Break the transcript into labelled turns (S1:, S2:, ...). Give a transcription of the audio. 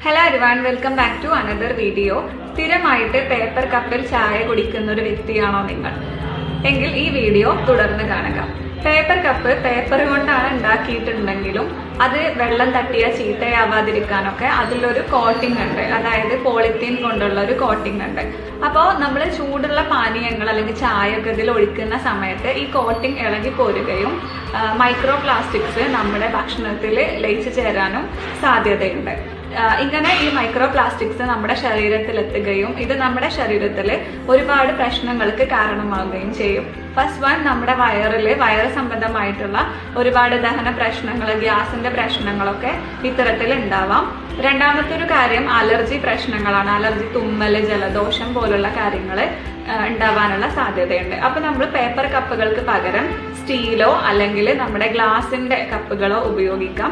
S1: Hello everyone, welcome back to another video. സ്ഥിരമായിട്ട് paper കപ്പിൽ ചായ കുടിക്കുന്ന ഒരു വ്യക്തിയാണോ നിങ്ങൾ? എങ്കിൽ ഈ വീഡിയോ തുടർന്ന് കാണുക. പേപ്പർ കപ്പ് പേപ്പർ കൊണ്ടാണ് ഉണ്ടാക്കിയിട്ടുണ്ടെങ്കിലും അത് വെള്ളം തട്ടിയ ചീത്തയാവാതിരിക്കാനൊക്കെ അതിലൊരു കോട്ടിംഗ് ഉണ്ട്, അതായത് പോളിത്തീൻ കൊണ്ടുള്ള ഒരു കോട്ടിംഗ് ഉണ്ട്. അപ്പോൾ നമ്മൾ ചൂടുള്ള പാനീയങ്ങൾ അല്ലെങ്കിൽ ചായയൊക്കെ ഇതിൽ ഒഴിക്കുന്ന സമയത്ത് ഈ കോട്ടിംഗ് ഇളകി പോരുകയും മൈക്രോ പ്ലാസ്റ്റിക്സ് നമ്മുടെ ഭക്ഷണത്തിൽ ലയിച്ചു ചേരാനും സാധ്യതയുണ്ട്. ഇങ്ങനെ ഈ മൈക്രോ പ്ലാസ്റ്റിക്സ് നമ്മുടെ ശരീരത്തിൽ എത്തുകയും ഇത് നമ്മുടെ ശരീരത്തിൽ ഒരുപാട് പ്രശ്നങ്ങൾക്ക് കാരണമാവുകയും ചെയ്യും. ഫസ്റ്റ് വൺ, നമ്മുടെ വയറ് സംബന്ധമായിട്ടുള്ള ഒരുപാട് ദഹന പ്രശ്നങ്ങൾ, ഗ്യാസിന്റെ പ്രശ്നങ്ങളൊക്കെ ഇത്തരത്തിൽ ഉണ്ടാവാം. രണ്ടാമത്തെ ഒരു കാര്യം അലർജി പ്രശ്നങ്ങളാണ്. അലർജി, തുമ്മല്, ജലദോഷം പോലുള്ള കാര്യങ്ങൾ ഉണ്ടാവാനുള്ള സാധ്യതയുണ്ട്. അപ്പൊ നമ്മൾ പേപ്പർ കപ്പുകൾക്ക് പകരം സ്റ്റീലോ അല്ലെങ്കിൽ നമ്മുടെ ഗ്ലാസിന്റെ കപ്പുകളോ ഉപയോഗിക്കാം.